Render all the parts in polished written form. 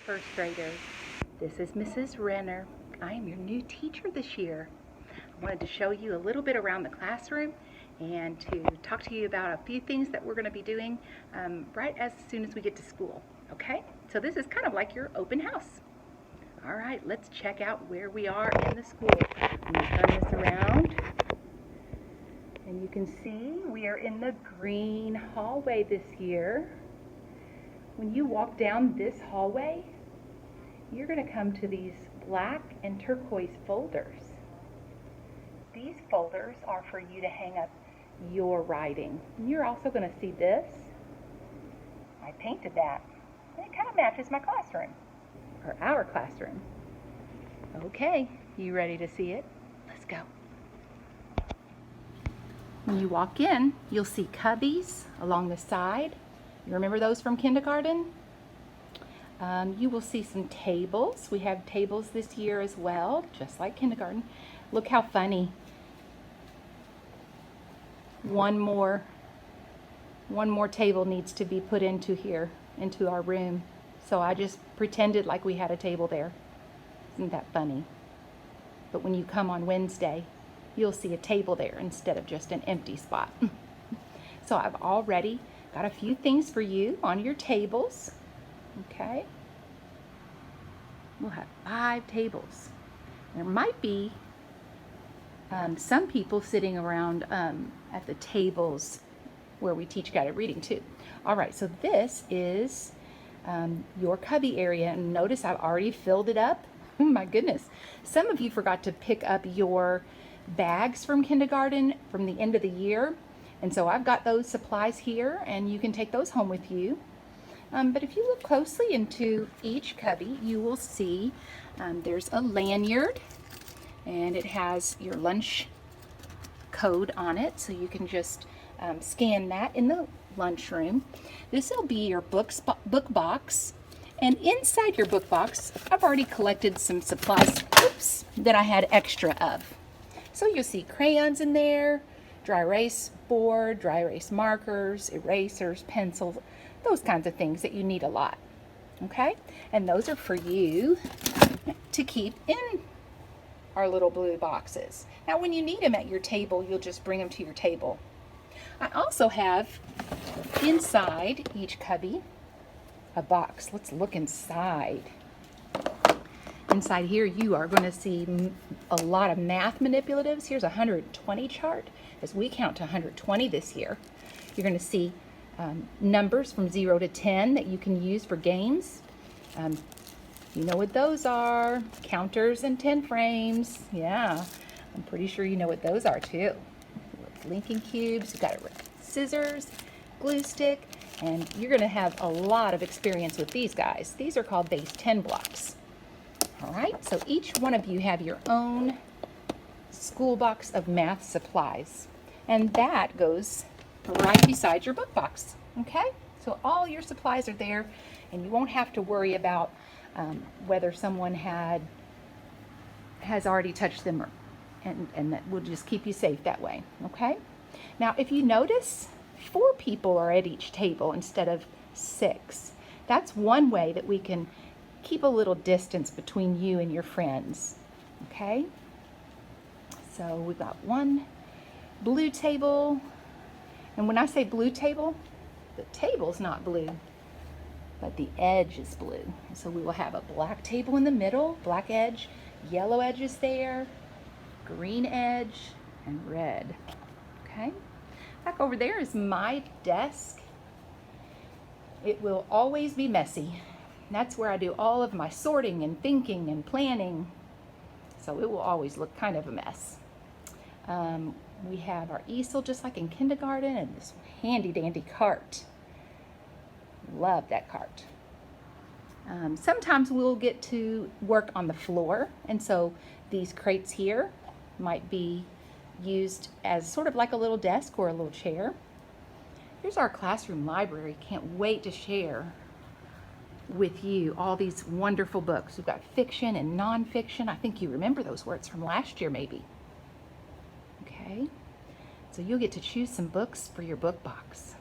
first graders. This is Mrs. Renner. I am your new teacher this year. I wanted to show you a little bit around the classroom and to talk to you about a few things that we're going to be doing right as soon as we get to school. Okay? So this is kind of like your open house. All right, let's check out where we are in the school. I'm going to turn this around. And you can see we are in the green hallway this year. When you walk down this hallway, you're going to come to these black and turquoise folders. These folders are for you to hang up your writing. And you're also going to see this. I painted that. And it kind of matches my classroom, or our classroom. Okay, you ready to see it? Let's go. When you walk in, you'll see cubbies along the side. You remember those from kindergarten? You will see some tables. We have tables this year as well, just like kindergarten. Look how funny. One more table needs to be put into here, into our room. So I just pretended like we had a table there. Isn't that funny? But when you come on Wednesday, you'll see a table there instead of just an empty spot. So I've already got a few things for you on your tables. Okay? We'll have 5 tables. There might be some people sitting around at the tables where we teach guided reading too. All right, so this is your cubby area, and notice I've already filled it up. Oh my goodness. Some of you forgot to pick up your bags from kindergarten from the end of the year, and so I've got those supplies here, and you can take those home with you. But if you look closely into each cubby, you will see there's a lanyard, and it has your lunch code on it, so you can just scan that in the lunchroom. This will be your book box, and inside your book box, I've already collected some supplies that I had extra of. So you'll see crayons in there, dry erase board, dry erase markers, erasers, pencils, those kinds of things that you need a lot. Okay? And those are for you to keep in our little blue boxes. Now when you need them at your table, you'll just bring them to your table. I also have inside each cubby a box. Let's look inside. Inside here you are going to see a lot of math manipulatives. Here's a 120 chart as we count to 120 this year. You're going to see numbers from 0 to 10 that you can use for games. You know what those are. Counters and 10 frames. Yeah, I'm pretty sure you know what those are too. Linking cubes, you've got scissors, glue stick, and you're going to have a lot of experience with these guys. These are called base 10 blocks. All right, so each one of you have your own school box of math supplies, and that goes right beside your book box. Okay, so all your supplies are there, and you won't have to worry about whether someone has already touched them, and that will just keep you safe that way. Okay, now if you notice, 4 people are at each table instead of 6. That's one way that we can keep a little distance between you and your friends. Okay, so we've got one blue table, and when I say blue table, the table's not blue, but the edge is blue. So we will have a black table in the middle, black edge, yellow edges there, green edge, and red. Okay, back over there is my desk. It will always be messy. That's where I do all of my sorting and thinking and planning. So it will always look kind of a mess. We have our easel just like in kindergarten, and this handy dandy cart. Love that cart. Sometimes we'll get to work on the floor, and so these crates here might be used as sort of like a little desk or a little chair. Here's our classroom library. Can't wait to share with you all these wonderful books. We've got fiction and nonfiction. I think you remember those words from last year maybe. Okay, so you'll get to choose some books for your book box.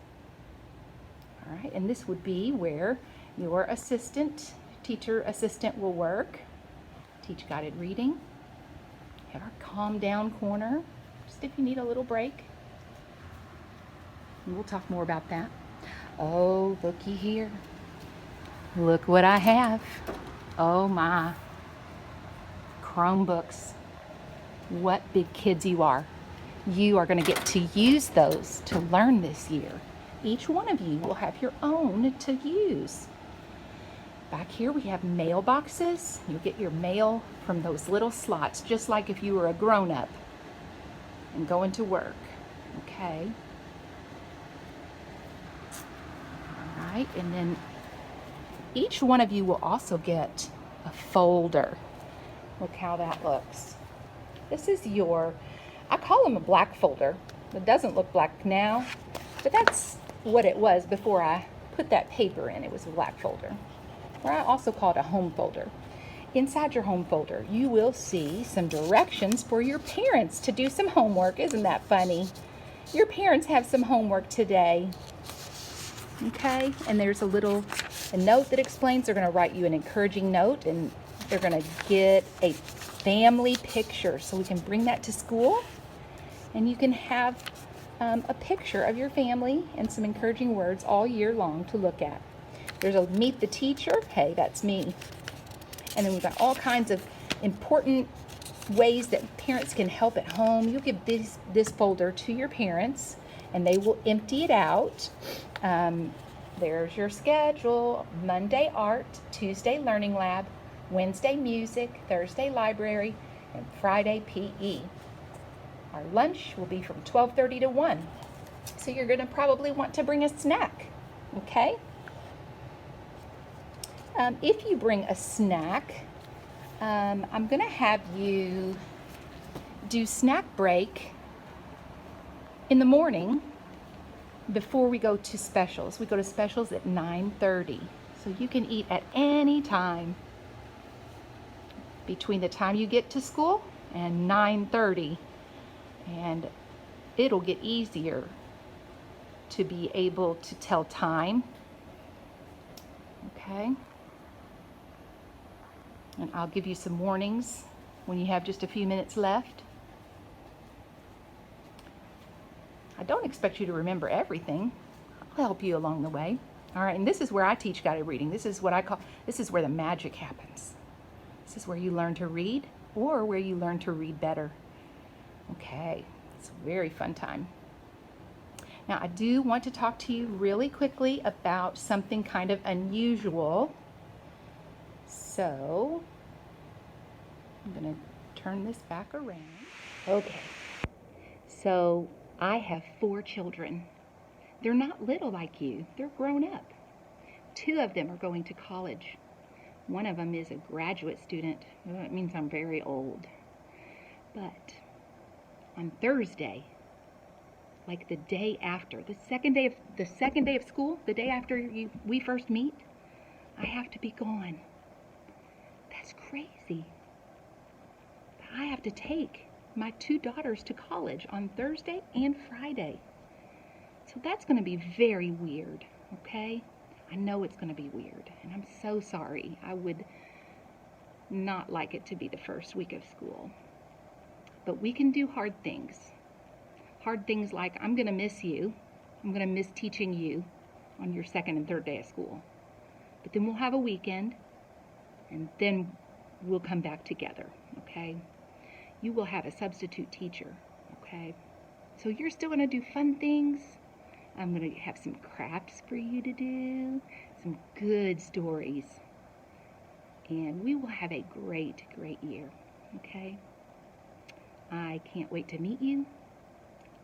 All right, and this would be where your assistant teacher assistant will work. Teach guided reading. Have our calm down corner, just if you need a little break. And we'll talk more about that. Oh, looky here. Look what I have. Oh my. Chromebooks. What big kids you are. You are going to get to use those to learn this year. Each one of you will have your own to use. Back here we have mailboxes. You'll get your mail from those little slots, just like if you were a grown-up and going to work. Okay. All right, and then each one of you will also get a folder. Look how that looks. This is your, I call them a black folder. It doesn't look black now, but that's what it was before I put that paper in. It was a black folder. Or I also call it a home folder. Inside your home folder, you will see some directions for your parents to do some homework. Isn't that funny? Your parents have some homework today. Okay, and there's a note that explains they're going to write you an encouraging note, and they're going to get a family picture so we can bring that to school, and you can have a picture of your family and some encouraging words all year long to look at. There's a meet the teacher. Hey, that's me. And then we've got all kinds of important ways that parents can help at home. You give this folder to your parents and they will empty it out. There's your schedule: Monday art, Tuesday learning lab, Wednesday music, Thursday library, and Friday PE. Our lunch will be from 12:30 to 1. So you're going to probably want to bring a snack, okay? If you bring a snack, I'm going to have you do snack break in the morning before we go to specials. We go to specials at 9:30. So you can eat at any time between the time you get to school and 9:30. And it'll get easier to be able to tell time. Okay? And I'll give you some warnings when you have just a few minutes left. I don't expect you to remember everything. I'll help you along the way. All right, and this is where I teach guided reading. This is where the magic happens. This is where you learn to read, or where you learn to read better. Okay, it's a very fun time. Now, I do want to talk to you really quickly about something kind of unusual. So, I'm going to turn this back around. Okay, so I have 4 children. They're not little like you. They're grown up. 2 of them are going to college. One of them is a graduate student. Well, it means I'm very old. But on Thursday, like the day after, the second day of school, the day after we first meet, I have to be gone. That's crazy. I have to take my 2 daughters to college on Thursday and Friday. So that's going to be very weird, okay? I know it's going to be weird, and I'm so sorry. I would not like it to be the first week of school. But we can do hard things. Hard things like, I'm going to miss you. I'm going to miss teaching you on your second and third day of school. But then we'll have a weekend, and then we'll come back together, okay? You will have a substitute teacher, okay? So you're still going to do fun things. I'm going to have some crafts for you to do, some good stories. And we will have a great, great year, okay? I can't wait to meet you.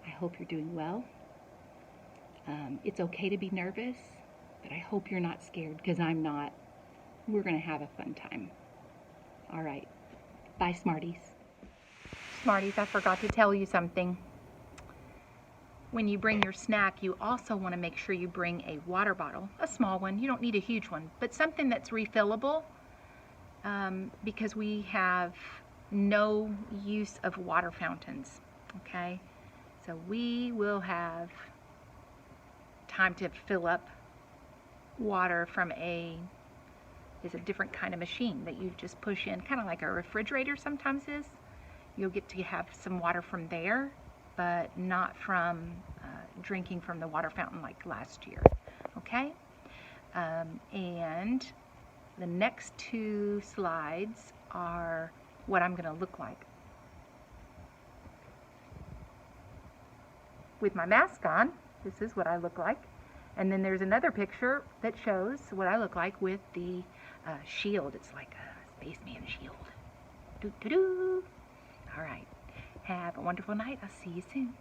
I hope you're doing well. It's okay to be nervous, but I hope you're not scared, because I'm not. We're going to have a fun time. All right. Bye, Smarties. Smarties, I forgot to tell you something. When you bring your snack, you also want to make sure you bring a water bottle, a small one. You don't need a huge one, but something that's refillable, because we have no use of water fountains, okay? So we will have time to fill up water from a is a different kind of machine that you just push in, kind of like a refrigerator sometimes is. You'll get to have some water from there, but not from drinking from the water fountain like last year. Okay? And the next two slides are what I'm going to look like with my mask on. This is what I look like. And then there's another picture that shows what I look like with the shield. It's like a spaceman shield. Doo-doo-doo. All right. Have a wonderful night. I'll see you soon.